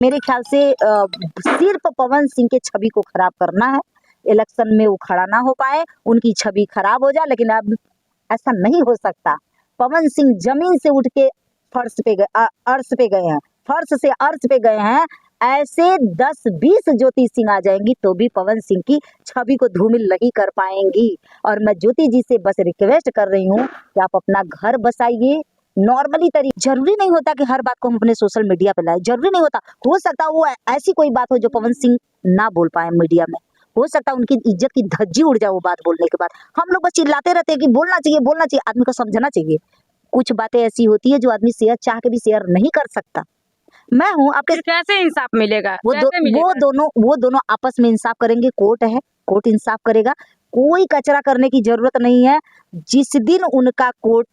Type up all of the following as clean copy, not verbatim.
मेरे ख्याल से सिर्फ पवन सिंह के छवि को खराब करना है। इलेक्शन में वो खड़ा ना हो पाए, उनकी छवि खराब हो जाए, लेकिन अब ऐसा नहीं हो सकता। पवन सिंह जमीन से उठ के फर्श पे गए, अर्श पे गए हैं, फर्श से अर्श पे गए हैं। ऐसे 10-20 ज्योति सिंह आ जाएंगी तो भी पवन सिंह की छवि को धूमिल नहीं कर पाएंगी। और मैं ज्योति जी से बस रिक्वेस्ट कर रही हूँ कि आप अपना घर बसाइए नॉर्मली तरीके। जरूरी नहीं होता कि हर बात को हम अपने सोशल मीडिया पे लाए, जरूरी नहीं होता। हो सकता वो ऐसी कोई बात हो जो पवन सिंह ना बोल पाए मीडिया में, हो सकता उनकी इज्जत की धज्जी उड़ जाए वो बात बोलने के बाद। हम लोग बस चिल्लाते रहते हैं कि बोलना चाहिए, बोलना चाहिए। आदमी को समझना चाहिए कुछ बातें ऐसी होती है जो आदमी शेयर चाह के भी शेयर नहीं कर सकता। मैं हूँ आपके, कैसे इंसाफ मिलेगा? वो दोनों आपस में इंसाफ करेंगे। कोर्ट है, कोर्ट इंसाफ करेगा। कोई कचरा करने की जरूरत नहीं है। जिस दिन उनका कोर्ट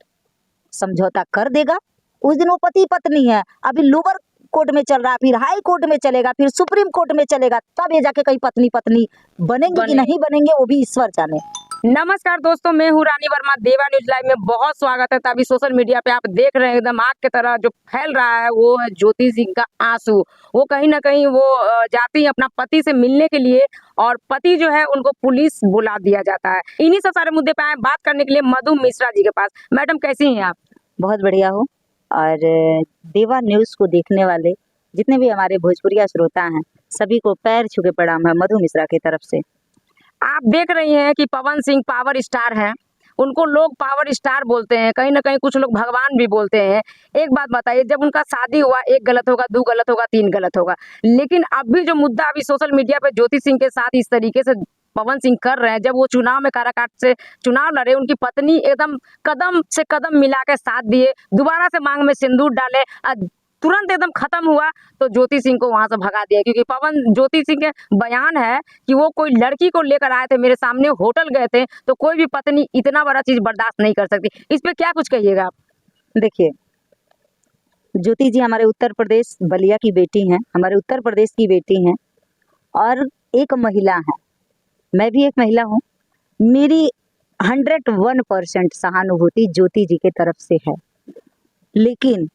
समझौता कर देगा उस दिन वो पति पत्नी है। अभी लोअर कोर्ट में चल रहा है, फिर हाई कोर्ट में चलेगा, फिर सुप्रीम कोर्ट में चलेगा, तब ये जाके कहीं पत्नी पत्नी बनेंगे कि नहीं बनेंगे वो भी ईश्वर जाने। नमस्कार दोस्तों, मैं हूँ रानी वर्मा। देवा न्यूज लाइव में बहुत स्वागत है। तभी सोशल मीडिया पे आप देख रहे हैं एकदम आग की तरह जो फैल रहा है वो है ज्योति सिंह का आंसू। वो कहीं ना कहीं वो जाती है अपना पति से मिलने के लिए और पति जो है उनको पुलिस बुला दिया जाता है। इन्हीं सब सारे मुद्दे पे आए बात करने के लिए मधु मिश्रा जी के पास। मैडम कैसी हैं आप? बहुत बढ़िया हो। और देवा न्यूज को देखने वाले जितने भी हमारे भोजपुरिया श्रोता हैं सभी को पैर छू के प्रणाम है मधु मिश्रा की तरफ से। आप देख रही हैं कि पवन सिंह पावर स्टार हैं, उनको लोग पावर स्टार बोलते हैं, कहीं ना कहीं कुछ लोग भगवान भी बोलते हैं। एक बात बताइए, जब उनका शादी हुआ, एक गलत होगा, दो गलत होगा, तीन गलत होगा, लेकिन अभी जो मुद्दा अभी सोशल मीडिया पे ज्योति सिंह के साथ इस तरीके से पवन सिंह कर रहे हैं, जब वो चुनाव में काराकाट से चुनाव लड़े, उनकी पत्नी एकदम कदम से कदम मिला के साथ दिए, दोबारा से मांग में सिंदूर डाले, तुरंत एकदम खत्म हुआ तो ज्योति सिंह को वहां से भगा दिया। क्योंकि ज्योति सिंह के बयान है कि वो कोई लड़की को लेकर आए थे, मेरे सामने होटल गए थे, तो कोई भी पत्नी इतना बड़ा चीज बर्दाश्त नहीं कर सकती। इस पे क्या कुछ कहिएगा आप? देखिए, ज्योति जी हमारे उत्तर प्रदेश बलिया की बेटी हैं, हमारे उत्तर प्रदेश की बेटी हैं और एक महिला है। मैं भी एक महिला हूँ। मेरी 101% सहानुभूति ज्योति जी के तरफ से है, लेकिन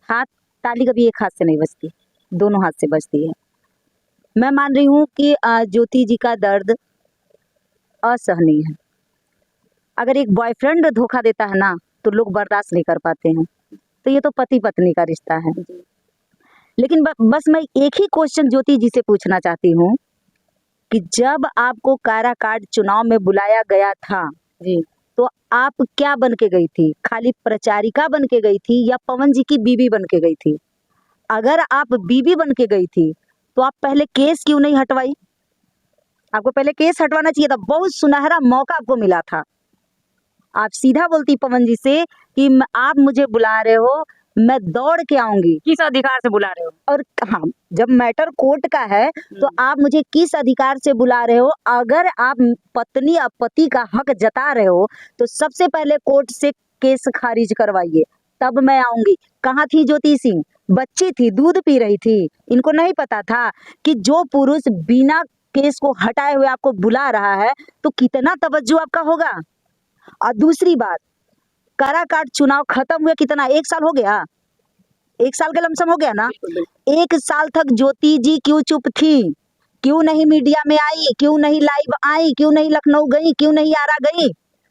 हाथ ताली कभी एक हाथ से नहीं बजती, दोनों हाथ से बजती है। मैं मान रही हूँ कि ज्योति जी का दर्द असहनीय है। अगर एक बॉयफ्रेंड धोखा देता है ना तो लोग बर्दाश्त नहीं कर पाते हैं, तो ये तो पति पत्नी का रिश्ता है। लेकिन बस मैं एक ही क्वेश्चन ज्योति जी से पूछना चाहती हूँ कि जब आपको काराकाट चुनाव में बुलाया गया था जी, तो आप क्या बन के गई थी? खाली प्रचारिका बन के गई थी या पवन जी की बीवी बन के गई थी? अगर आप बीवी बन के गई थी तो आप पहले केस क्यों नहीं हटवाई? आपको पहले केस हटवाना चाहिए था। बहुत सुनहरा मौका आपको मिला था। आप सीधा बोलती पवन जी से कि आप मुझे बुला रहे हो, मैं दौड़ के आऊंगी। किस अधिकार से बुला रहे हो? और हाँ, जब मैटर कोर्ट का है तो आप मुझे किस अधिकार से बुला रहे हो? अगर आप पत्नी और पति का हक जता रहे हो तो सबसे पहले कोर्ट से केस खारिज करवाइए, तब मैं आऊंगी। कहाँ थी ज्योति सिंह? बच्ची थी, दूध पी रही थी। इनको नहीं पता था कि जो पुरुष बिना केस को हटाए हुए आपको बुला रहा है तो कितना तवज्जो आपका होगा। और दूसरी बात, काराकाट चुनाव खत्म हुए कितना, 1 साल हो गया? 1 साल का लमसम हो गया ना। 1 साल तक ज्योति जी क्यों चुप थी? क्यों नहीं मीडिया में आई? क्यों नहीं लाइव आई? क्यों नहीं लखनऊ गई? क्यों नहीं आरा गई?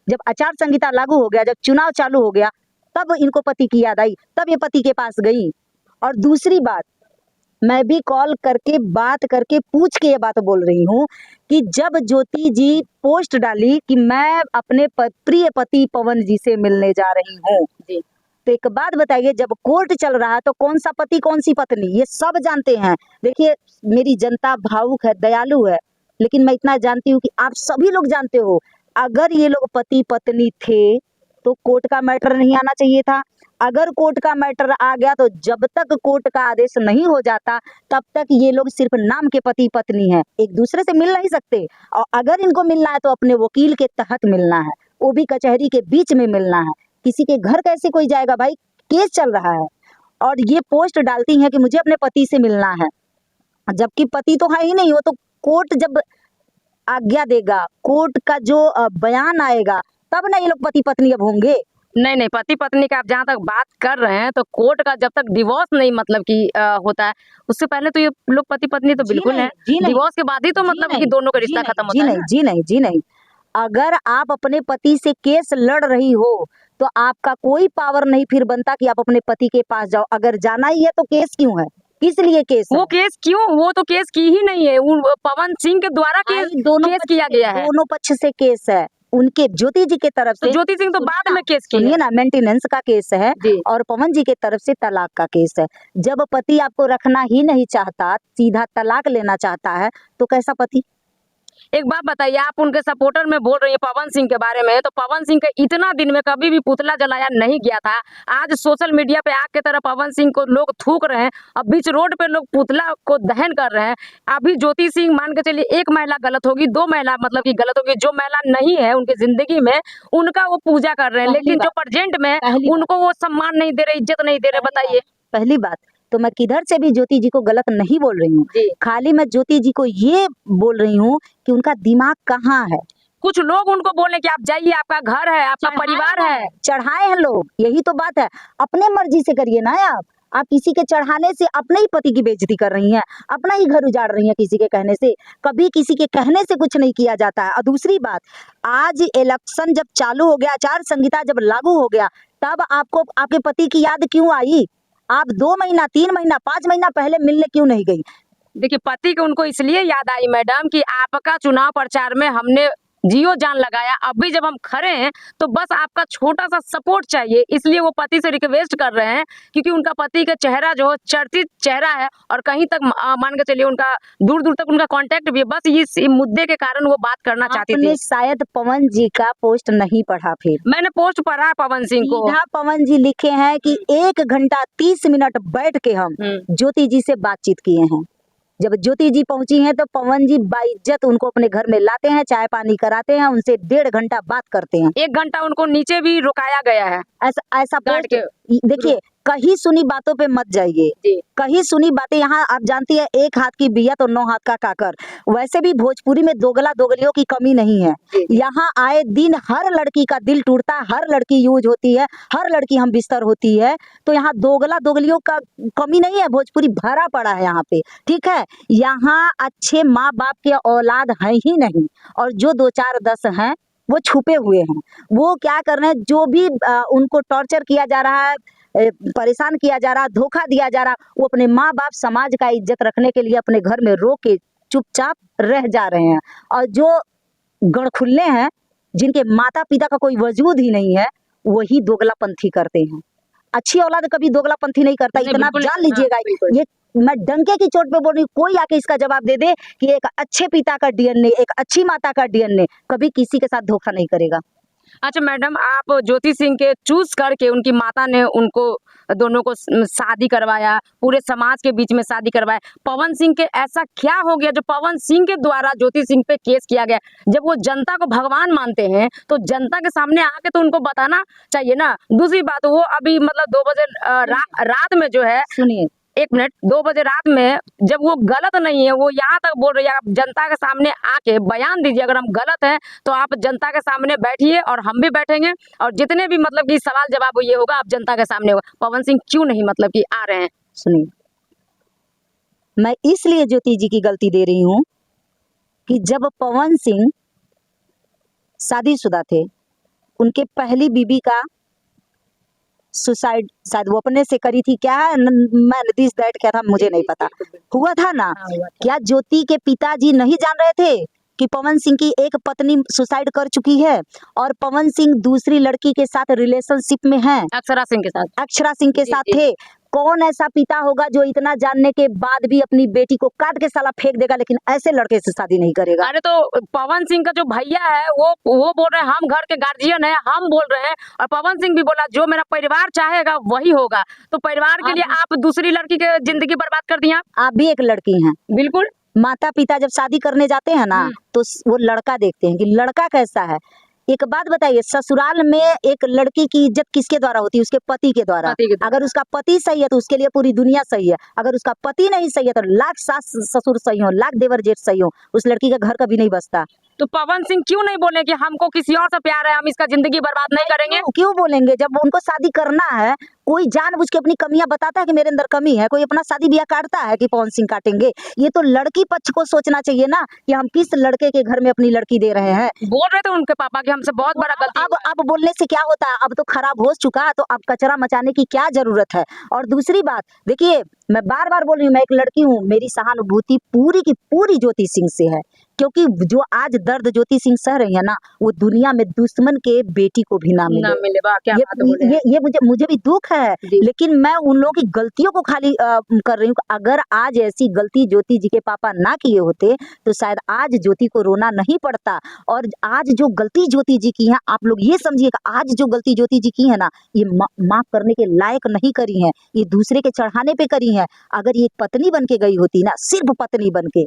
जब आचार संहिता लागू हो गया, जब चुनाव चालू हो गया, तब इनको पति की याद आई, तब ये पति के पास गई। और दूसरी बात, मैं भी कॉल करके बात करके पूछ के ये बात बोल रही हूँ कि जब ज्योति जी पोस्ट डाली कि मैं अपने प्रिय पति पवन जी से मिलने जा रही हूँ, तो एक बात बताइए, जब कोर्ट चल रहा है तो कौन सा पति कौन सी पत्नी ये सब जानते हैं। देखिए, मेरी जनता भावुक है, दयालु है, लेकिन मैं इतना जानती हूँ कि आप सभी लोग जानते हो, अगर ये लोग पति पत्नी थे तो कोर्ट का मैटर नहीं आना चाहिए था। अगर कोर्ट का मैटर आ गया तो जब तक कोर्ट का आदेश नहीं हो जाता तब तक ये लोग सिर्फ नाम के पति पत्नी हैं, एक दूसरे से मिल नहीं सकते। और अगर इनको मिलना है तो अपने वकील के तहत मिलना है, वो भी कचहरी के बीच में मिलना है। किसी के घर कैसे कोई जाएगा भाई? केस चल रहा है और ये पोस्ट डालती हैं कि मुझे अपने पति से मिलना है, जबकि पति तो है ही नहीं। वो तो कोर्ट जब आज्ञा देगा, कोर्ट का जो बयान आएगा, तब ना ये लोग पति पत्नी अब होंगे। नहीं नहीं, पति पत्नी का आप जहाँ तक बात कर रहे हैं तो कोर्ट का जब तक डिवोर्स नहीं मतलब कि होता है, उससे पहले तो ये लोग पति पत्नी तो जी बिल्कुल नहीं, है। जी नहीं, डिवोर्स के बाद ही तो जी मतलब कि नहीं, दोनों का जी रिश्ता नहीं, खत्म जी होता है नहीं, ना। जी नहीं, जी नहीं। अगर आप अपने पति से केस लड़ रही हो तो आपका कोई पावर नहीं फिर बनता कि आप अपने पति के पास जाओ। अगर जाना ही है तो केस क्यों है, किस लिए केस है? वो केस क्यों, वो तो केस की ही नहीं है, पवन सिंह के द्वारा केस भाई दोनों केस पक्ष किया से, गया है। दोनों पक्ष से केस है। उनके ज्योति जी के तरफ तो से, ज्योति सिंह तो सुनिए बाद ना, में केस की सुनिए है। ना, मेंटेनेंस का केस है जी। और पवन जी के तरफ से तलाक का केस है। जब पति आपको रखना ही नहीं चाहता, सीधा तलाक लेना चाहता है, तो कैसा पति? एक बात बताइए, आप उनके सपोर्टर में बोल रही है पवन सिंह के बारे में, तो पवन सिंह के इतना दिन में कभी भी पुतला जलाया नहीं गया था। आज सोशल मीडिया पे आग की तरह पवन सिंह को लोग थूक रहे हैं, अब बीच रोड पे लोग पुतला को दहन कर रहे हैं। अभी ज्योति सिंह मान के चलिए एक महिला गलत होगी, 2 महिला मतलब कि गलत होगी, जो महिला नहीं है उनकी जिंदगी में उनका वो पूजा कर रहे हैं, पहली लेकिन जो बात, प्रेजेंट में पहली बात, उनको वो सम्मान नहीं दे रहे, इज्जत नहीं दे रहे। बताइए। पहली बात तो मैं किधर से भी ज्योति जी को गलत नहीं बोल रही हूँ। जी। खाली मैं ज्योति जी को ये बोल रही हूँ कि उनका दिमाग कहाँ है। कुछ लोग उनको बोले कि आप जाइए, आपका घर है, आपका परिवार है। चढ़ाए हैं लोग, यही तो बात है। अपने मर्जी से करिए ना आप किसी के चढ़ाने से अपने ही पति की बेइज्जती कर रही हैं, अपना ही घर उजाड़ रही हैं किसी के कहने से। कभी किसी के कहने से कुछ नहीं किया जाता है। और दूसरी बात, आज इलेक्शन जब चालू हो गया, आचार संहिता जब लागू हो गया, तब आपको आपके पति की याद क्यों आई? आप 2 महीना, 3 महीना, 5 महीना पहले मिलने क्यों नहीं गई? देखिए, पति को उनको इसलिए याद आई मैडम कि आपका चुनाव प्रचार में हमने जियो जान लगाया, अभी जब हम खड़े हैं तो बस आपका छोटा सा सपोर्ट चाहिए, इसलिए वो पति से रिक्वेस्ट कर रहे हैं, क्योंकि उनका पति का चेहरा जो है चर्चित चेहरा है और कहीं तक मान के चलिए उनका दूर दूर तक उनका कांटेक्ट भी है। बस इस मुद्दे के कारण वो बात करना चाहती आपने थी। शायद पवन जी का पोस्ट नहीं पढ़ा फिर। मैंने पोस्ट पढ़ा है पवन सिंह को। सीधा पवन जी लिखे हैं कि 1 घंटा 30 मिनट बैठ के हम ज्योति जी से बातचीत किए हैं। जब ज्योति जी पहुंची हैं तो पवन जी बाइज्जत उनको अपने घर में लाते हैं, चाय पानी कराते हैं, उनसे 1.5 घंटा बात करते हैं। 1 घंटा उनको नीचे भी रुकाया गया है। ऐसा गार्ड पोस्ट देखिए, कहीं सुनी बातों पे मत जाइए। जी। कहीं सुनी बातें, यहाँ आप जानती है 1 हाथ की बिया तो 9 हाथ का काकर। वैसे भी भोजपुरी में दोगला दोगलियों की कमी नहीं है। यहाँ आए दिन हर लड़की का दिल टूटता है, हर लड़की यूज होती है, हर लड़की हम बिस्तर होती है। तो यहाँ दोगला दोगलियों का कमी नहीं है, भोजपुरी भरा पड़ा है यहाँ पे। ठीक है, यहाँ अच्छे माँ बाप के औलाद है ही नहीं, और जो 2 4 10 हैं वो छुपे हुए हैं। वो क्या कर रहे हैं, जो भी उनको टॉर्चर किया जा रहा है, परेशान किया जा रहा, धोखा दिया जा रहा, वो अपने माँ बाप समाज का इज्जत रखने के लिए अपने घर में रो के चुपचाप रह जा रहे हैं। और जो गड़खुल्ले हैं, जिनके माता पिता का कोई वजूद ही नहीं है, वही दोगलापंथी करते हैं। अच्छी औलाद कभी दोगलापंथी नहीं करता, नहीं, इतना आप बिल्कुल जान नहीं। लीजिएगा। हाँ, बिल्कुल। ये मैं डंके की चोट पे बोल रही हूँ, कोई आके इसका जवाब दे दे कि एक अच्छे पिता का डीएनए, एक अच्छी माता का डीएनए कभी किसी के साथ धोखा नहीं करेगा। अच्छा मैडम, आप ज्योति सिंह के चूज करके उनकी माता ने उनको दोनों को शादी करवाया, पूरे समाज के बीच में शादी करवाया। पवन सिंह के ऐसा क्या हो गया जो पवन सिंह के द्वारा ज्योति सिंह पे केस किया गया? जब वो जनता को भगवान मानते हैं तो जनता के सामने आके तो उनको बताना चाहिए ना। दूसरी बात, वो अभी मतलब 2 बजे रात में जो है, सुनिए 1 मिनट, 2 बजे रात में जब वो गलत नहीं है, वो यहाँ तक बोल रही है, आप जनता के सामने आके बयान दीजिए। अगर हम गलत हैं तो आप जनता के सामने बैठिए और हम भी बैठेंगे, और जितने भी मतलब कि सवाल जवाब ये होगा आप जनता के सामने होगा। पवन सिंह क्यों नहीं मतलब कि आ रहे हैं? सुनिए, मैं इसलिए ज्योति जी की गलती दे रही हूँ कि जब पवन सिंह शादीशुदा थे, उनके पहली बीबी का सुसाइड शायद वो अपने से करी थी, क्या है मैं दिस दैट क्या था मुझे नहीं पता, हुआ था ना। क्या ज्योति के पिताजी नहीं जान रहे थे कि पवन सिंह की एक पत्नी सुसाइड कर चुकी है और पवन सिंह दूसरी लड़की के साथ रिलेशनशिप में है, अक्षरा सिंह के साथ? अक्षरा सिंह के साथ थे। कौन ऐसा पिता होगा जो इतना जानने के बाद भी अपनी बेटी को काट के साला फेंक देगा, लेकिन ऐसे लड़के से शादी नहीं करेगा? अरे तो पवन सिंह का जो भैया है वो बोल रहे हैं हम घर के गार्जियन है, हम बोल रहे हैं, और पवन सिंह भी बोला जो मेरा परिवार चाहेगा वही होगा। तो परिवार के लिए आप दूसरी लड़की के जिंदगी बर्बाद कर दिया। आप भी एक लड़की हैं। बिल्कुल। माता पिता जब शादी करने जाते हैं ना तो वो लड़का देखते हैं कि लड़का कैसा है। एक बात बताइए, ससुराल में एक लड़की की इज्जत किसके द्वारा होती है? उसके पति के द्वारा। अगर उसका पति सही है तो उसके लिए पूरी दुनिया सही है, अगर उसका पति नहीं सही है तो लाख सास ससुर सही हो, लाख देवर जेठ सही हो, उस लड़की का घर कभी नहीं बसता। तो पवन सिंह क्यों नहीं बोले कि हमको किसी और से प्यार है, हम इसका जिंदगी बर्बाद नहीं करेंगे? क्यों बोलेंगे? जब उनको शादी करना है, कोई जानबूझ के अपनी कमियां बताता है कि मेरे अंदर कमी है, कोई अपना शादी ब्याह काटता है कि पवन सिंह काटेंगे? ये तो लड़की पक्ष को सोचना चाहिए ना कि हम किस लड़के के घर में अपनी लड़की दे रहे हैं। बोल रहे थे उनके पापा कि हमसे बहुत बड़ा गलती हुआ है। अब बोलने से क्या होता है? अब तो खराब हो चुका है, तो अब कचरा मचाने की क्या जरूरत है? और दूसरी बात देखिए, मैं बार बार बोल रही हूँ, मैं एक लड़की हूँ, मेरी सहानुभूति पूरी की पूरी ज्योति सिंह से है, क्योंकि जो आज दर्द ज्योति सिंह सह रही है ना, वो दुनिया में दुश्मन के बेटी को भी ना ना मिले। मिले, वाह क्या बात बोले हैं। ये मुझे भी दुख है, जी। लेकिन मैं उन लोगों की गलतियों को खाली कर रही हूँ। अगर आज ऐसी गलती ज्योति जी के पापा ना किए होते तो शायद आज ज्योति को रोना नहीं पड़ता। और आज जो गलती ज्योति जी की है, आप लोग ये समझिएगा, आज जो गलती ज्योति जी की है ना, ये माफ करने के लायक नहीं करी है, ये दूसरे के चढ़ाने पे करी है। अगर ये पत्नी बन के गई होती ना, सिर्फ पत्नी बन के,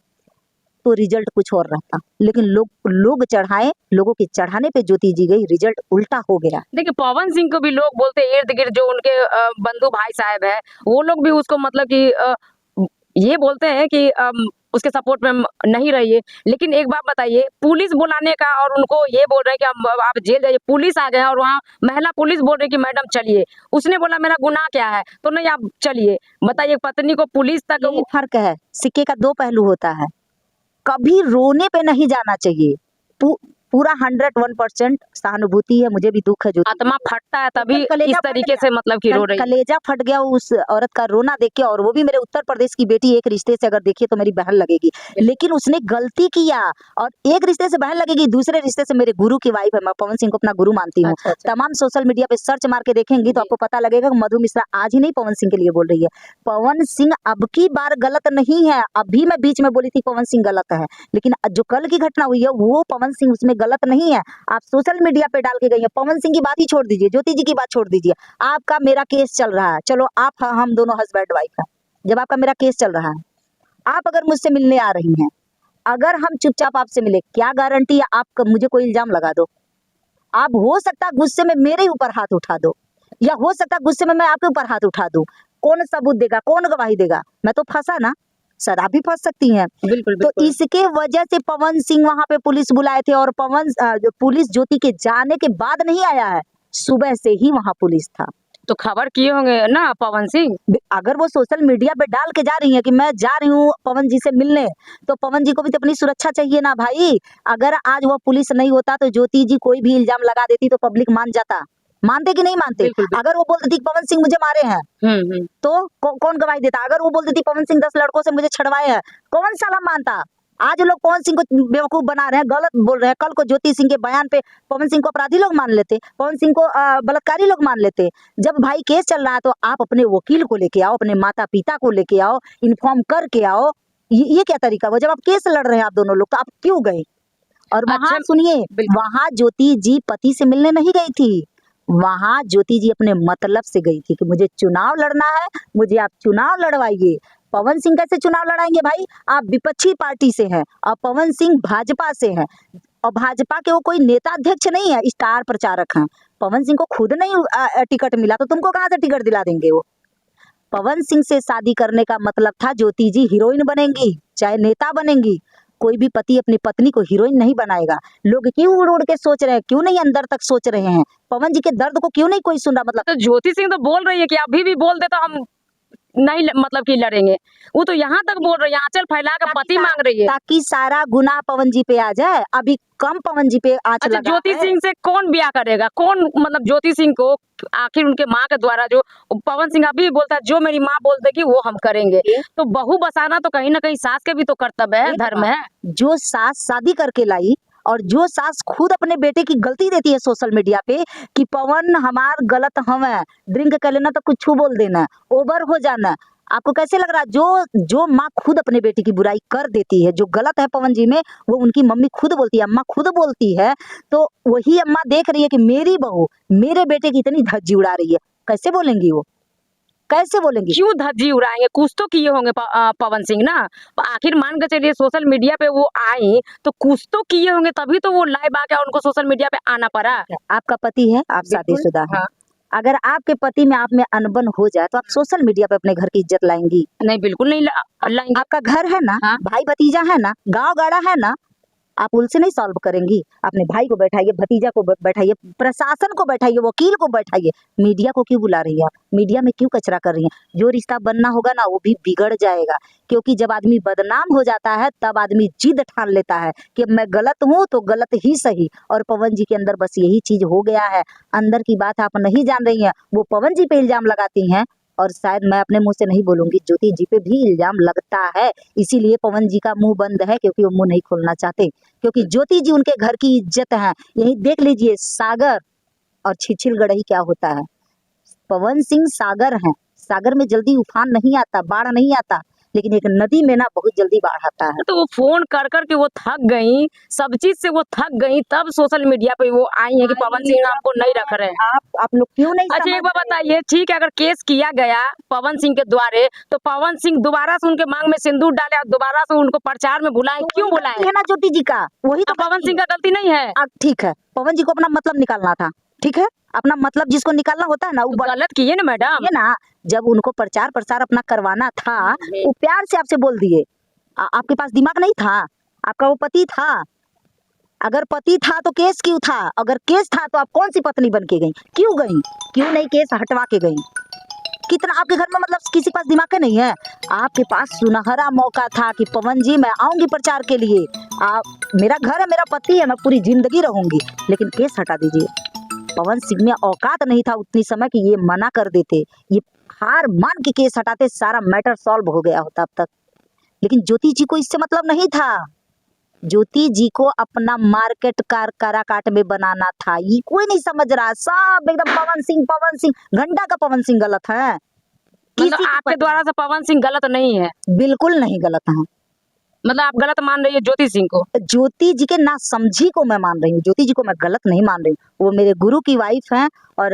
तो रिजल्ट कुछ और रहता। लेकिन लोग चढ़ाए, लोगों के चढ़ाने पे ज्योति जी गई, रिजल्ट उल्टा हो गया। देखिए पवन सिंह को भी लोग बोलते हैं, इर्द गिर्द जो उनके बंधु भाई साहब है, वो लोग भी उसको मतलब कि ये बोलते हैं कि उसके सपोर्ट में नहीं रहिए। लेकिन एक बात बताइए, पुलिस बुलाने का और उनको ये बोल रहे हैं कि आप जेल जाइए, पुलिस आ गए और वहाँ महिला पुलिस बोल रही कि मैडम चलिए, उसने बोला मेरा गुनाह क्या है, तो नहीं आप चलिए। बताइए, पत्नी को पुलिस तक यही फर्क है, सिक्के का दो पहलू होता है। कभी रोने पे नहीं जाना चाहिए, पूरा 101% सहानुभूति है, मुझे भी दुख है। जो आत्मा फटता है तभी कलेजा इस फट तरीके गया। से मतलब कि रो रही है। कलेजा फट गया उस औरत का रोना देख के, और वो भी मेरे उत्तर प्रदेश की बेटी। एक रिश्ते से अगर देखिए तो मेरी बहन लगेगी, लेकिन उसने गलती किया। और एक रिश्ते से बहन लगेगी, दूसरे रिश्ते से मेरे गुरु की वाइफ है। मैं पवन सिंह को अपना गुरु मानती हूँ। अच्छा। तमाम सोशल मीडिया पे सर्च मार के देखेंगी तो आपको पता लगेगा कि मधु मिश्रा आज ही नहीं पवन सिंह के लिए बोल रही है। पवन सिंह अब की बार गलत नहीं है। अभी मैं बीच में बोली थी पवन सिंह गलत है, लेकिन जो कल की घटना हुई है वो पवन सिंह उसमें गलत नहीं है। आप सोशल मीडिया पे डाल के गई है। पवन सिंह की बात ही छोड़ दीजिए, ज्योति जी की बात छोड़ दीजिए। आपका मेरा केस चल रहा है, चलो आप हम दोनों हस्बैंड वाइफ हैं। जब आपका मेरा केस चल रहा है, आप अगर मुझसे मिलने आ रही हैं, अगर हम चुपचाप आपसे मिले, क्या गारंटी है आप मुझे कोई इल्जाम लगा दो? आप हो सकता है गुस्से में मेरे ऊपर हाथ उठा दो, या हो सकता है गुस्से में मैं आपके ऊपर हाथ उठा दूं। कौन सबूत देगा, कौन गवाही देगा? मैं तो फंसा ना, सर आप भी फंस सकती हैं। बिल्कुल तो इसके वजह से पवन सिंह वहां पे पुलिस बुलाए थे, और पुलिस ज्योति के जाने के बाद नहीं आया है, सुबह से ही वहां पुलिस था। तो खबर किए होंगे ना पवन सिंह। अगर वो सोशल मीडिया पे डाल के जा रही है कि मैं जा रही हूँ पवन जी से मिलने, तो पवन जी को भी तो अपनी सुरक्षा चाहिए ना भाई। अगर आज वो पुलिस नहीं होता तो ज्योति जी कोई भी इल्जाम लगा देती तो पब्लिक मान जाता। मानते कि नहीं मानते? बिल्कुल। अगर वो बोलती थी पवन सिंह मुझे मारे हैं, तो कौन गवाही देता? अगर वो बोलती थी पवन सिंह 10 लड़कों से मुझे छड़वाए हैं, कौन साला मानता? आज लोग पवन सिंह को बेवकूफ बना रहे हैं, गलत बोल रहे हैं। कल को ज्योति सिंह के बयान पे पवन सिंह को अपराधी लोग मान लेते, पवन सिंह को बलात्कारी लोग मान लेते। जब भाई केस चल रहा है तो आप अपने वकील को लेके आओ, अपने माता पिता को लेके आओ, इन्फॉर्म करके आओ। ये क्या तरीका हुआ? जब आप केस लड़ रहे हैं आप दोनों लोग, तो आप क्यों गए? और वहां सुनिए, वहां ज्योति जी पति से मिलने नहीं गई थी, वहां ज्योति जी अपने मतलब से गई थी कि मुझे चुनाव लड़ना है, मुझे आप चुनाव लड़वाइए। पवन सिंह कैसे चुनाव लड़ाएंगे भाई? आप विपक्षी पार्टी से हैं और पवन सिंह भाजपा से हैं, और भाजपा के वो कोई नेता अध्यक्ष नहीं है, स्टार प्रचारक हैं। पवन सिंह को खुद नहीं टिकट मिला तो तुमको कहाँ से टिकट दिला देंगे? वो पवन सिंह से शादी करने का मतलब था ज्योति जी हीरोइन बनेंगी चाहे नेता बनेंगी। कोई भी पति अपनी पत्नी को हीरोइन नहीं बनाएगा। लोग क्यों उड़ उड़ के सोच रहे हैं, क्यों नहीं अंदर तक सोच रहे हैं? पवन जी के दर्द को क्यों नहीं कोई सुन रहा? मतलब तो ज्योति सिंह तो बोल रही है कि अभी भी बोल दे तो हम नहीं मतलब कि लड़ेंगे। वो तो यहाँ तक बोल रही है, आंचल फैला कर पति मांग रही है, ताकि सारा गुनाह पवन जी पे आ जाए। अभी कम पवन जी पे आंच अच्छा, लगा ज्योति है। सिंह से कौन ब्याह करेगा? कौन मतलब ज्योति सिंह को आखिर उनके माँ के द्वारा जो पवन सिंह अभी भी बोलता है जो मेरी माँ बोल देगी वो हम करेंगे। तो बहू बसाना तो कहीं ना कहीं सास के भी तो कर्तव्य है, धर्म है। जो सास शादी करके लाई और जो सास खुद अपने बेटे की गलती देती है सोशल मीडिया पे कि पवन हमार गलत हम है, ड्रिंक कर लेना तो कुछ बोल देना, ओवर हो जाना। आपको कैसे लग रहा है? जो माँ खुद अपने बेटे की बुराई कर देती है, जो गलत है पवन जी में, वो उनकी मम्मी खुद बोलती है, अम्मा खुद बोलती है, तो वही अम्मा देख रही है कि मेरी बहू मेरे बेटे की इतनी धज्जी उड़ा रही है। कैसे बोलेंगी वो? कैसे बोलेंगी? क्यों धज्जी उड़ाएंगे? कुछ तो किए होंगे पवन सिंह ना। आखिर मान के चलिए सोशल मीडिया पे वो आई तो कुछ तो किए होंगे, तभी तो वो लाइव आके उनको सोशल मीडिया पे आना पड़ा। आपका पति है, आप शादीशुदा हैं। हाँ। अगर आपके पति में आप में अनबन हो जाए तो आप सोशल मीडिया पे अपने घर की इज्जत लाएंगी? नहीं, बिल्कुल नहीं लाएंगे। आपका घर है ना, हाँ। भाई भतीजा है ना, गांव गाड़ा है ना, आप उनसे नहीं सॉल्व करेंगी? अपने भाई को बैठाइए, भतीजा को बैठाइए, प्रशासन को बैठाइए, वकील को बैठाइए। मीडिया को क्यों बुला रही है आप? मीडिया में क्यों कचरा कर रही हैं? जो रिश्ता बनना होगा ना वो भी बिगड़ जाएगा, क्योंकि जब आदमी बदनाम हो जाता है तब आदमी जिद ठान लेता है कि मैं गलत हूँ तो गलत ही सही। और पवन जी के अंदर बस यही चीज हो गया है। अंदर की बात आप नहीं जान रही हैं। वो पवन जी पे इल्जाम लगाती हैं, और शायद मैं अपने मुंह से नहीं बोलूंगी, ज्योति जी पे भी इल्जाम लगता है। इसीलिए पवन जी का मुंह बंद है, क्योंकि वो मुंह नहीं खोलना चाहते, क्योंकि ज्योति जी उनके घर की इज्जत है। यही देख लीजिए, सागर और छिछिल गढ़ई क्या होता है। पवन सिंह सागर हैं, सागर में जल्दी उफान नहीं आता, बाढ़ नहीं आता, लेकिन एक नदी में ना बहुत जल्दी बाढ़ आता है। तो वो फोन कर कर के वो थक गई, सब चीज से वो थक गई, तब सोशल मीडिया पे वो आई है कि पवन सिंह हमको नहीं रख रहे हैं। आप लोग क्यों नहीं अच्छा, एक समझ बात रहे? बताइए, ठीक है, अगर केस किया गया पवन सिंह के द्वारे, तो पवन सिंह दोबारा से उनके मांग में सिंदूर डाले और दोबारा से उनको प्रचार में बुलाए, तो क्यों वही बुलाए? गलती है ना ज्योति जी का, वही तो पवन गलती सिंह है। का गलती नहीं है। ठीक है, पवन जी को अपना मतलब निकालना था, ठीक है, अपना मतलब जिसको निकालना होता है ना, तो गलत किए ना मैडम। ये ना, जब उनको प्रचार प्रसार अपना करवाना था, वो प्यार से आपसे बोल दिए। आपके पास दिमाग नहीं था? आपका वो पति था? अगर पति था तो केस क्यों था? अगर केस था तो आप कौन सी पत्नी बन के गई? क्यों गई? क्यों नहीं केस हटवा के गई? कितना आपके घर में मतलब किसी के पास दिमाग का नहीं है? आपके पास सुनहरा मौका था कि पवन जी मैं आऊंगी प्रचार के लिए, आप, मेरा घर है, मेरा पति है, मैं पूरी जिंदगी रहूंगी, लेकिन केस हटा दीजिए। पवन सिंह में औकात नहीं था उतनी समय कि ये मना कर देते, ये हार मान के केस हटाते, सारा मैटर सॉल्व हो गया होता अब तक। लेकिन ज्योति जी को इससे मतलब नहीं था। ज्योति जी को अपना मार्केट काराकाट में बनाना था। ये कोई नहीं समझ रहा, सब एकदम पवन सिंह, घंटा का पवन सिंह गलत है। मतलब किसी की आपके द्वारा से पवन सिंह गलत नहीं है, बिल्कुल नहीं गलत है। मतलब आप गलत मान रही है ज्योति सिंह को? ज्योति जी के नासमझी को मैं मान रही हूँ, ज्योति जी को मैं गलत नहीं मान रही हूँ। वो मेरे गुरु की वाइफ हैं, और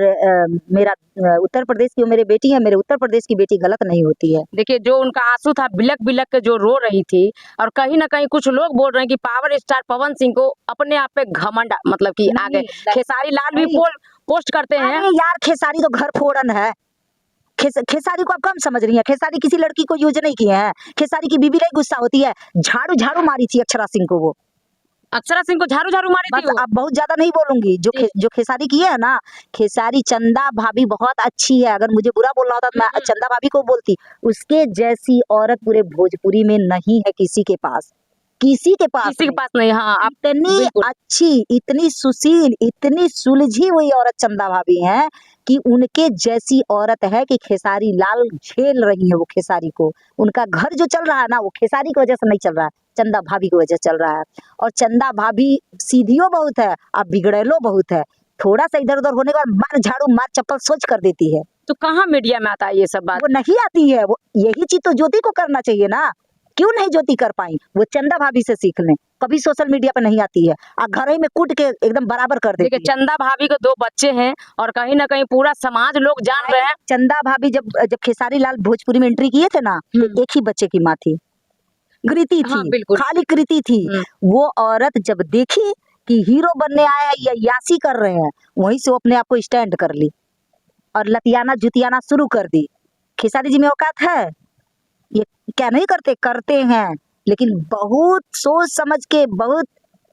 मेरा उत्तर प्रदेश की वो मेरी बेटी है, मेरे उत्तर प्रदेश की बेटी गलत नहीं होती है। देखिए, जो उनका आंसू था, बिलक बिलक के जो रो रही थी, और कहीं ना कहीं कुछ लोग बोल रहे हैं कि पावर स्टार पवन सिंह को अपने आप पे घमंड, मतलब कि नहीं, आगे नहीं, खेसारी लाल भी नहीं। पोस्ट करते हैं। अरे यार, खेसारी तो घर फोड़न है। खेसारी को आप कम समझ रही हैं। खेसारी किसी लड़की को यूज नहीं किए हैं। खेसारी की बीबी नहीं गुस्सा होती है, झाड़ू झाड़ू मारी थी अक्षरा सिंह को। वो अक्षरा सिंह को झाड़ू झाड़ू मारी थी बस, वो। अब बहुत ज्यादा नहीं बोलूंगी। जो खेसारी की है ना, खेसारी, चंदा भाभी बहुत अच्छी है। अगर मुझे बुरा बोलना होता तो मैं चंदा भाभी को बोलती। उसके जैसी औरत पूरे भोजपुरी में नहीं है किसी के पास, किसी के पास किसी के पास नहीं। हाँ, आप इतनी बिल्कुल। अच्छी, इतनी सुशील, इतनी सुलझी हुई औरत चंदा भाभी है कि उनके जैसी औरत है कि खेसारी लाल झेल रही है वो खेसारी को। उनका घर जो चल रहा है ना, वो खेसारी की वजह से नहीं चल रहा है, चंदा भाभी की वजह से चल रहा है। और चंदा भाभी सीधियो बहुत है, अब बिगड़ेलो बहुत है। थोड़ा सा इधर उधर होने के बाद मार झाड़ू, मार चप्पल सोच कर देती है। तो कहाँ मीडिया में आता है ये सब बात? वो नहीं आती है। वो यही चीज तो ज्योति को करना चाहिए ना। क्यों नहीं ज्योति कर पाई? वो चंदा भाभी से सीख लें। कभी सोशल मीडिया पे नहीं आती है, घर ही में कूट के एकदम बराबर कर देती देखिए, है। चंदा भाभी को 2 बच्चे हैं, और कहीं ना कहीं पूरा समाज लोग जान रहे हैं। चंदा भाभी जब खेसारी लाल भोजपुरी में एंट्री किए थे ना, तो एक ही बच्चे की माँ थी, कृति थी। हाँ, बिल्कुल। खाली कृति थी। वो औरत जब देखी कि हीरो बनने आया है या यासी कर रहे हैं, वहीं से वो अपने आप को स्टैंड कर ली और लतियाना जुतियाना शुरू कर दी। खेसारी जी में औकात है? ये क्या नहीं करते? करते हैं, लेकिन बहुत सोच समझ के, बहुत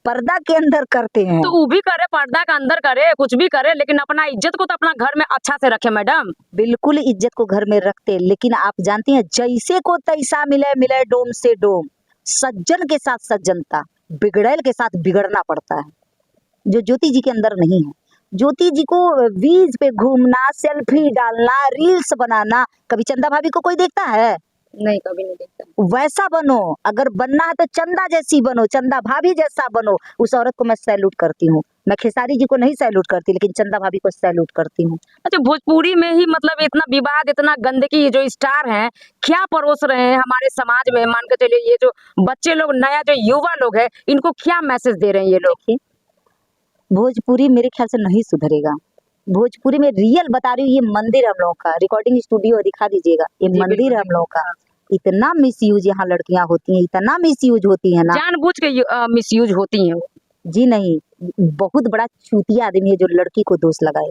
पर्दा के अंदर करते हैं। तो वो भी करे, पर्दा का अंदर करे, कुछ भी करे, लेकिन अपना इज्जत को तो अपना घर में अच्छा से रखे मैडम। बिल्कुल इज्जत को घर में रखते, लेकिन आप जानती हैं, जैसे को तैसा मिले, मिले डोम से डोम। सज्जन के साथ सज्जनता, बिगड़ैल के साथ बिगड़ना पड़ता है, जो ज्योति जी के अंदर नहीं है। ज्योति जी को बीच पे घूमना, सेल्फी डालना, रील्स बनाना, कभी चंदा भाभी को कोई देखता है? नहीं, कभी नहीं देखता। वैसा बनो, अगर बनना है तो चंदा जैसी बनो, चंदा भाभी जैसा बनो। उस औरत को मैं सैल्यूट करती हूँ। मैं खेसारी जी को नहीं सैल्यूट करती, लेकिन चंदा भाभी को सैल्यूट करती हूँ। अच्छा, भोजपुरी में ही मतलब इतना विवाद, इतना गंदगी, जो स्टार हैं क्या परोस रहे हैं हमारे समाज में? मान के चलिए, ये जो बच्चे लोग, नया जो युवा लोग है, इनको क्या मैसेज दे रहे हैं ये लोग? भोजपुरी मेरे ख्याल से नहीं सुधरेगा। भोजपुरी में रियल बता रही हूँ, ये मंदिर हम लोगों का, रिकॉर्डिंग स्टूडियो दिखा दीजिएगा, ये मंदिर हम लोगों का। इतना मिसयूज यहाँ लड़कियां होती हैं, इतना मिसयूज होती है ना, जानबूझ के मिसयूज होती हैं वो। जी नहीं। बहुत बड़ा चूतिया आदमी है जो लड़की को दोष लगाए।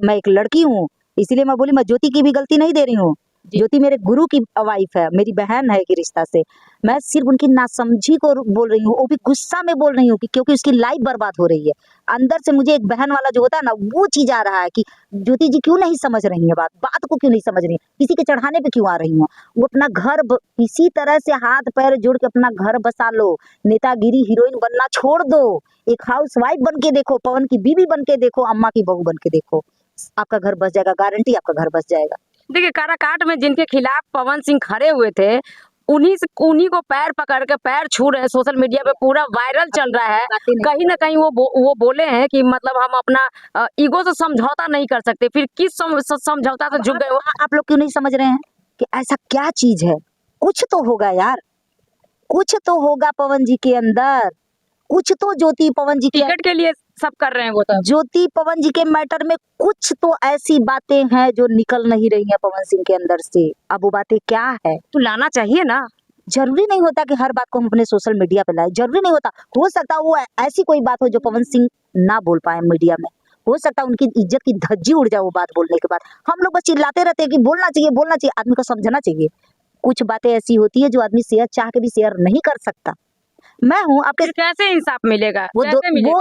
मैं एक लड़की हूँ, इसीलिए मैं बोली, मैं ज्योति की भी गलती नहीं दे रही हूँ। जी। ज्योति मेरे गुरु की वाइफ है, मेरी बहन है कि रिश्ता से। मैं सिर्फ उनकी नासमझी को बोल रही हूँ, वो भी गुस्सा में बोल रही हूँ कि क्योंकि उसकी लाइफ बर्बाद हो रही है। अंदर से मुझे एक बहन वाला जो होता है ना, वो चीज आ रहा है कि ज्योति जी क्यों नहीं समझ रही है बात को क्यों नहीं समझ रही है, किसी के चढ़ाने पे क्यों आ रही है। वो अपना घर किसी तरह से हाथ पैर जोड़ के अपना घर बसा लो, नेतागिरी हीरोइन बनना छोड़ दो, एक हाउस वाइफ बन के देखो, पवन की बीवी बन के देखो, अम्मा की बहू बन के देखो, आपका घर बस जाएगा, गारंटी आपका घर बस जाएगा। देखिए काराकाट में जिनके खिलाफ पवन सिंह खड़े हुए थे, उन्हीं को पैर पकड़ के पैर छू रहे हैं, सोशल मीडिया पे पूरा वायरल चल रहा है। बातें नहीं कहीं ना कहीं वो बोले हैं कि मतलब हम अपना ईगो से समझौता नहीं कर सकते, फिर किस समझौता से झुक गए हो? आप लोग क्यों नहीं समझ रहे हैं कि ऐसा क्या चीज है, कुछ तो होगा यार, कुछ तो होगा पवन जी के अंदर, कुछ तो ज्योति पवन जी के टिकट के लिए सब कर रहे हैं वो तो। ज्योति पवन जी के मैटर में कुछ तो ऐसी बातें हैं जो निकल नहीं रही हैं पवन सिंह के अंदर से। अब वो बातें क्या है, तो लाना चाहिए ना। जरूरी नहीं होता कि हर बात को हम अपने सोशल मीडिया पे लाए, जरूरी नहीं होता। हो सकता है वो ऐसी कोई बात हो जो पवन सिंह ना बोल पाए मीडिया में, हो सकता है उनकी इज्जत की धज्जी उड़ जाए वो बात बोलने के बाद। हम लोग बस चिल्लाते रहते हैं कि बोलना चाहिए बोलना चाहिए, आदमी को समझना चाहिए। कुछ बातें ऐसी होती है जो आदमी शेयर चाह के भी शेयर नहीं कर सकता। मैं हूँ आपके, फिर कैसे इंसाफ मिलेगा? वो कैसे मिलेगा?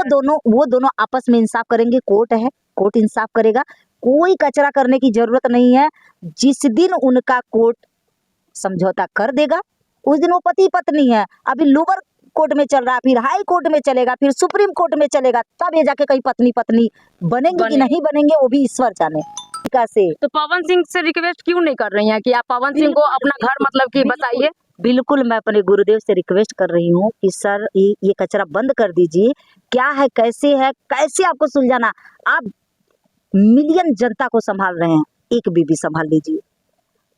वो दोनों आपस में इंसाफ करेंगे, कोर्ट है, कोर्ट इंसाफ करेगा, कोई कचरा करने की जरूरत नहीं है। जिस दिन उनका कोर्ट समझौता कर देगा उस दिन वो पति पत्नी है। अभी लोअर कोर्ट में चल रहा है, फिर हाई कोर्ट में चलेगा, फिर सुप्रीम कोर्ट में चलेगा, तब ये जाके कहीं पत्नी पत्नी बनेंगे कि नहीं बनेंगे वो भी ईश्वर जाने। कैसे तो पवन सिंह से रिक्वेस्ट क्यों नहीं कर रही हैं कि आप पवन सिंह को अपना घर मतलब कि बताइए? बिल्कुल मैं अपने गुरुदेव से रिक्वेस्ट कर रही हूँ कि सर ये कचरा बंद कर दीजिए। क्या है, कैसे आपको सुलझाना, आप मिलियन जनता को संभाल रहे हैं, एक बीबी संभाल लीजिए,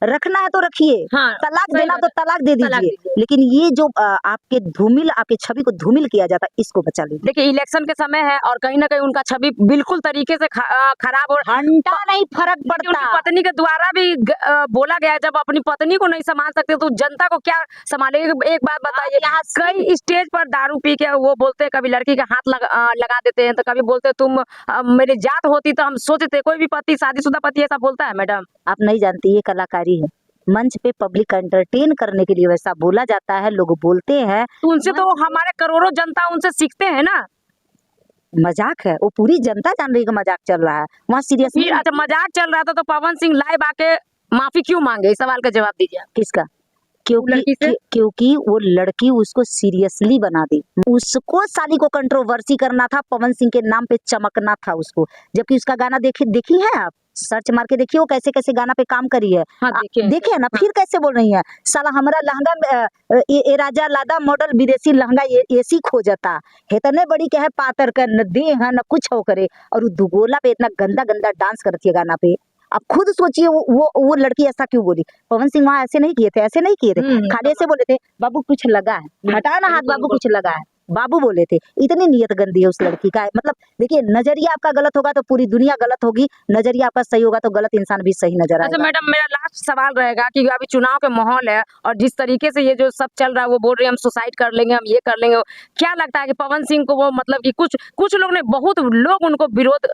रखना है तो रखिए, हाँ, तलाक सही देना बात तो है। तलाक दे तलाक दीजिए, दीजिए। लेकिन ये जो आपके छवि को धूमिल किया जाता है इसको बचा लीजिए। देखिए इलेक्शन के समय है और कहीं ना कहीं उनका छवि बिल्कुल तरीके से खराब हो। घंटा नहीं फर्क देखिए, पड़ता। उनकी पत्नी के द्वारा भी बोला गया है, जब अपनी पत्नी को नहीं संभाल सकते तो जनता को क्या संभालेंगे? एक बात बताइए, कई स्टेज पर दारू पी के वो बोलते हैं, कभी लड़की का हाथ लगा देते हैं, तो कभी बोलते हैं तुम मेरी जात होती तो हम सोचते। कोई भी पति, शादीशुदा पति ऐसा बोलता है? मैडम आप नहीं जानती, ये कलाकारी है, मंच पे पब्लिक का एंटरटेन करने के लिए वैसा बोला जाता है, लोग बोलते हैं, तो उनसे तो हमारे करोड़ों जनता उनसे सीखते हैं ना। मजाक है, वो पूरी जनता जान रही है कि मजाक चल रहा है, वहाँ सीरियसली फिर अच्छा मजाक चल रहा था तो पवन सिंह लाइव आके माफी क्यों मांगे? इस सवाल का जवाब दीजिए आप। किसका? लड़की से? क्योंकि वो लड़की उसको सीरियसली बना दी, उसको साली को कंट्रोवर्सी करना था, पवन सिंह के नाम पे चमकना था उसको। जबकि उसका गाना देखी है आप, सर्च मार के देखिए वो कैसे कैसे गाना पे काम करी है। हाँ, देखे है ना, फिर कैसे बोल रही है, साला हमारा लहंगा में ये राजा लादा मॉडल विदेशी लहंगा एसी खो जाता है, इतने बड़ी क्या है पातर का, न दे है न कुछ हो करे, और वो दुगोला पे इतना गंदा गंदा डांस करती है गाना पे। आप खुद सोचिए वो लड़की ऐसा क्यों बोली। पवन सिंह वहां ऐसे नहीं किए थे, ऐसे नहीं किए थे, खाली ऐसे बोले थे बाबू कुछ लगा है, हटा ना हाथ, बाबू कुछ लगा है, बाबू बोले थे। इतनी नियत गंदी है उस लड़की का, मतलब देखिए नजरिया आपका गलत होगा तो पूरी दुनिया गलत होगी, नजरिया आपका सही होगा तो गलत इंसान भी सही नजर अच्छा आएगा। मैडम, मेरा लास्ट सवाल रहेगा कि अभी चुनाव का माहौल है और जिस तरीके से ये जो सब चल रहा है, वो बोल रहे हैं हम सुसाइड कर लेंगे, हम ये कर लेंगे, क्या लगता है कि पवन सिंह को वो मतलब कि कुछ लोग ने, बहुत लोग उनको विरोध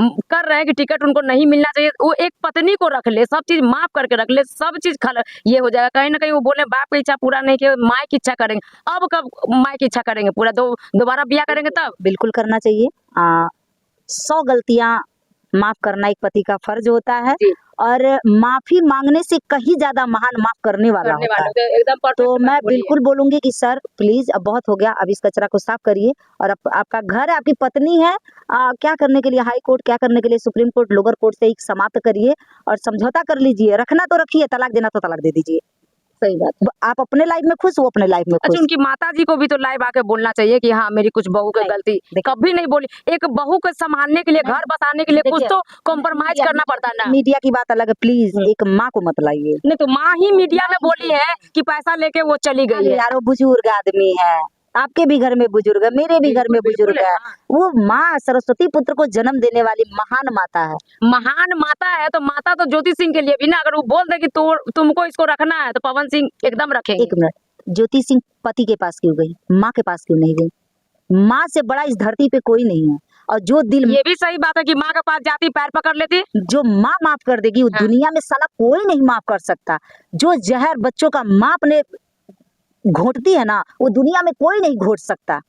कर रहे हैं कि टिकट उनको नहीं मिलना चाहिए, वो एक पत्नी को रख ले, सब चीज माफ करके रख ले, सब चीज ये हो जाएगा। कहीं ना कहीं वो बोले बाप की इच्छा पूरा नहीं किया, माँ की इच्छा करेंगे। अब कब माँ की इच्छा करेंगे पूरा? दोबारा ब्याह करेंगे तब? बिल्कुल करना चाहिए। 100 गलतियां माफ करना एक पति का फर्ज होता है, जी। और माफी मांगने से कहीं ज्यादा महान माफ करने वाला होता है। एकदम तो परफेक्ट मैं बात बोली है। बिल्कुल बोलूंगी कि सर प्लीज अब बहुत हो गया, अब इस कचरा को साफ करिए, और आपका घर है, आपकी पत्नी है, क्या करने के लिए हाई कोर्ट, क्या करने के लिए सुप्रीम कोर्ट, लोअर कोर्ट से एक समाप्त करिए और समझौता कर लीजिए, रखना तो रखिए, तलाक देना तो तलाक दे दीजिए। सही बात। आप अपने लाइफ में खुश, वो अपने लाइफ में खुश। अच्छा, उनकी माता जी को भी तो लाइव आके बोलना चाहिए कि हाँ मेरी कुछ बहू की नहीं, गलती, देखिए- कभी नहीं बोली। एक बहू को संभालने के लिए, घर बसाने के लिए कुछ देखिए, तो कॉम्प्रोमाइज करना पड़ता है ना। मीडिया की बात अलग है, प्लीज एक माँ को मत लाइए। नहीं तो माँ ही मीडिया में बोली है कि पैसा लेके वो चली गई है। यार वो बुजुर्ग आदमी है, आपके भी घर में बुजुर्ग है, मेरे भी घर में बुजुर्ग बिल्कुल है। हाँ। वो माँ सरस्वती पुत्र को जन्म देने वाली महान माता है। महान माता है तो माता तो ज्योति सिंह के लिए भी ना, अगर वो बोल दे कि तुमको इसको रखना है तो पवन सिंह एकदम रखेंगे। एक मिनट, ज्योति सिंह पति के पास क्यों गई, माँ के पास क्यों नहीं गई? माँ से बड़ा इस धरती पे कोई नहीं है। और जो दिल ये भी सही बात है कि माँ के पास जाती पैर पकड़ लेती। जो माँ माफ कर देगी वो हाँ। दुनिया में साला कोई नहीं माफ कर सकता। जो जहर बच्चों का माँ अपने घोटती है ना, वो दुनिया में कोई नहीं घोट सकता।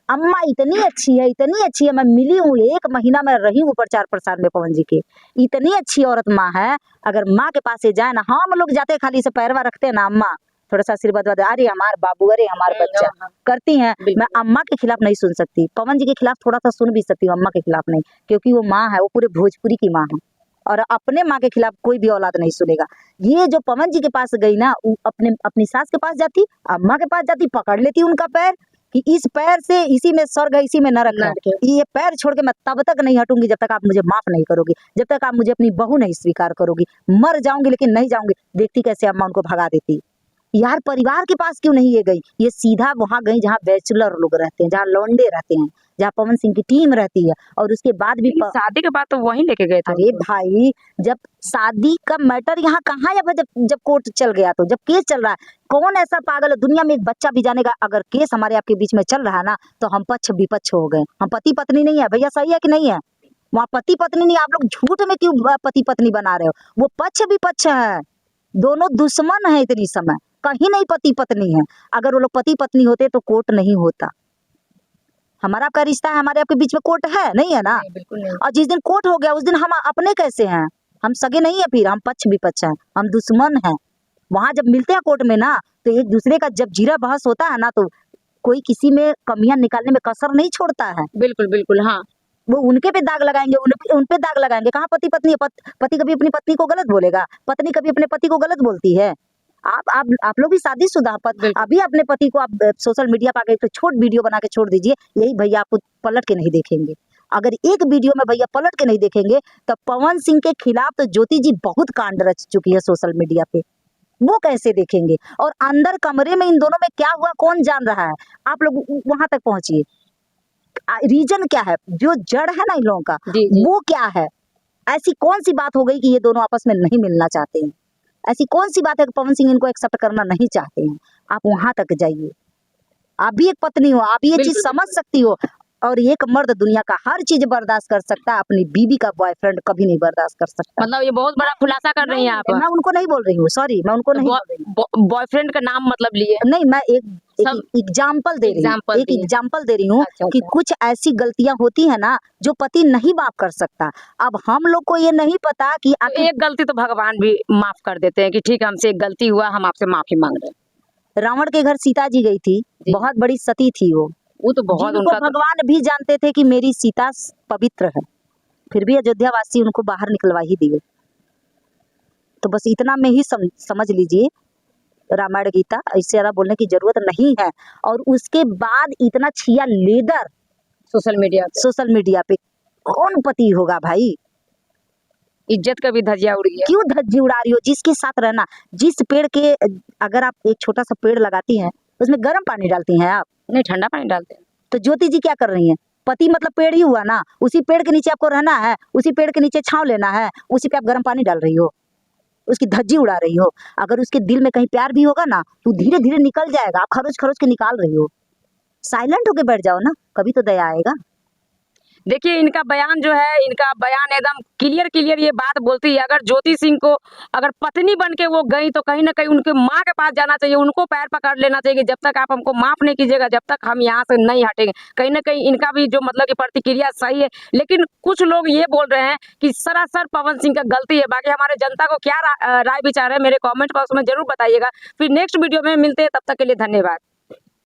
अम्मा इतनी अच्छी है, मैं मिली हूँ 1 महीना में रही हूँ प्रचार प्रसार में पवन जी के। इतनी अच्छी औरत माँ है, अगर माँ के पास से जाए ना, हम लोग जाते हैं खाली से पैरवा रखते हैं ना, अम्मा थोड़ा सा आशीर्वाद दे, अरे हमार बाबू, अरे हमार बच्चा, हाँ, करती हैं। बिल्कुल। मैं अम्मा के खिलाफ नहीं सुन सकती, पवन जी के खिलाफ थोड़ा सा सुन भी सकती हूँ, अम्मा के खिलाफ नहीं, क्योंकि वो माँ है, वो पूरे भोजपुरी की माँ है और अपने माँ के खिलाफ कोई भी औलाद नहीं सुनेगा। ये जो पवन जी के पास गई ना, वो अपनी सास के पास जाती, अम्मा के पास जाती, पकड़ लेती उनका पैर कि इस पैर से इसी में स्वर्ग है, इसी में नरक है, नरक है। ये पैर छोड़ के मैं तब तक नहीं हटूंगी जब तक आप मुझे माफ नहीं करोगी, जब तक आप मुझे अपनी बहू नहीं स्वीकार करोगी। मर जाऊंगी लेकिन नहीं जाऊंगी। देखती कैसे अम्मा उनको भगा देती। यार परिवार के पास क्यों नहीं ये गई, ये सीधा वहां गई जहाँ बैचलर लोग रहते हैं, जहाँ लौंडे रहते हैं, जहाँ पवन सिंह की टीम रहती है। और उसके बाद भी लेकिन शादी के बाद तो वहीं लेके गए थे अरे उनको। भाई, जब शादी का मैटर यहाँ कहाँ है, जब कोर्ट चल गया, तो जब केस चल रहा है, कौन ऐसा पागल है दुनिया में एक बच्चा भी जानेगा अगर केस हमारे आपके बीच में चल रहा है ना, तो हम पक्ष विपक्ष हो गए, हम पति पत्नी नहीं है। भैया सही है कि नहीं है? वहाँ पति पत्नी नहीं, आप लोग झूठ में क्यों पति पत्नी बना रहे हो? वो पक्ष विपक्ष है, दोनों दुश्मन है इतनी समय, कहीं नहीं पति पत्नी है। अगर वो लोग पति पत्नी होते तो कोर्ट नहीं होता। हमारा आपका रिश्ता है, हमारे आपके बीच में कोर्ट है नहीं, है ना? नहीं, बिल्कुल नहीं। और जिस दिन कोर्ट हो गया उस दिन हम अपने कैसे हैं? हम सगे नहीं है, फिर हम पक्ष विपक्ष हैं, हम दुश्मन हैं। वहां जब मिलते हैं कोर्ट में ना, तो एक दूसरे का जब जीरा बहस होता है ना, तो कोई किसी में कमियां निकालने में कसर नहीं छोड़ता है। बिल्कुल, बिल्कुल, हाँ। वो उनके पे दाग लगाएंगे, उन पे दाग लगाएंगे। कहाँ पति पत्नी है? पति कभी अपनी पत्नी को गलत बोलेगा? पत्नी कभी अपने पति को गलत बोलती है? आप लोग भी शादीशुदा बिल्कुल। अभी अपने पति को आप सोशल मीडिया पर आके एक छोट वीडियो बना के छोड़ दीजिए, यही भैया आपको पलट के नहीं देखेंगे। अगर एक वीडियो में भैया पलट के नहीं देखेंगे, तो पवन सिंह के खिलाफ तो ज्योति जी बहुत कांड रच चुकी है सोशल मीडिया पे, वो कैसे देखेंगे? और अंदर कमरे में इन दोनों में क्या हुआ कौन जान रहा है? आप लोग वहां तक पहुंचिए, रीजन क्या है, जो जड़ है ना इन लोगों का, जी, जी। वो क्या है? ऐसी कौन सी बात हो गई कि ये दोनों आपस में नहीं मिलना चाहते हैं? ऐसी कौन सी बात है कि पवन सिंह इनको एक्सेप्ट करना नहीं चाहते हैं? आप वहां तक जाइए। आप भी एक पत्नी हो, आप ये चीज बिल्कुल, समझ सकती हो। और एक मर्द दुनिया का हर चीज बर्दाश्त कर सकता है, अपनी बीवी का बॉयफ्रेंड कभी नहीं बर्दाश्त कर सकता। मतलब ये बहुत बड़ा खुलासा कर रही हैं आप। मैं उनको नहीं बोल रही हूँ, सॉरी, मैं उनको नहीं बोल रही हूँ। बॉयफ्रेंड का नाम मतलब लिए। नहीं, मैं एक सब एग्जाम्पल दे रही हूँ, एग्जाम्पल एक दिए। एग्जाम्पल दे रही हूँ अच्छा, कि अच्छा। कुछ ऐसी गलतियां होती है ना जो पति नहीं माफ कर सकता। अब हम लोग को ये नहीं पता कि तो आखिर एक गलती तो भगवान भी माफ कर देते हैं कि ठीक है हमसे एक गलती हुआ, हम आपसे माफी मांग रहे हैं। रावण के घर सीता जी गई थी, जी। बहुत बड़ी सती थी वो तो बहुत जिनको उनका तो भगवान भी जानते थे कि मेरी सीता पवित्र है, फिर भी अयोध्या वासी उनको बाहर निकलवा ही दिए। तो बस इतना में ही समझ लीजिए, रामायण गीता इससे ज्यादा बोलने की जरूरत नहीं है। और उसके बाद इतना छिया लेदर सोशल मीडिया पे कौन पति होगा भाई? इज्जत का भी धज्जिया उड़ गया। क्यों धज्जी उड़ा रही हो? जिसके साथ रहना, जिस पेड़ के, अगर आप एक छोटा सा पेड़ लगाती हैं उसमें गर्म पानी डालती हैं आप, नहीं ठंडा पानी डालते हैं। तो ज्योति जी क्या कर रही हैं? पति मतलब पेड़ ही हुआ ना, उसी पेड़ के नीचे आपको रहना है, उसी पेड़ के नीचे छांव लेना है, उसी पे आप गर्म पानी डाल रही हो, उसकी धज्जी उड़ा रही हो। अगर उसके दिल में कहीं प्यार भी होगा ना, तो धीरे धीरे निकल जाएगा। आप खरोच खरोच के निकाल रही हो। साइलेंट होके बैठ जाओ ना, कभी तो दया आएगा। देखिए इनका बयान जो है, इनका बयान एकदम क्लियर ये बात बोलती है। अगर ज्योति सिंह को अगर पत्नी बन के वो गई तो कहीं ना कहीं उनके माँ के पास जाना चाहिए, उनको पैर पकड़ लेना चाहिए कि जब तक आप हमको माफ नहीं कीजिएगा जब तक हम यहाँ से नहीं हटेंगे। कहीं ना कहीं इनका भी जो मतलब की प्रतिक्रिया सही है, लेकिन कुछ लोग ये बोल रहे हैं कि सरासर पवन सिंह का गलती है। बाकी हमारे जनता को क्या राय विचार है मेरे कॉमेंट बॉक्स में जरूर बताइएगा। फिर नेक्स्ट वीडियो में मिलते हैं, तब तक के लिए धन्यवाद।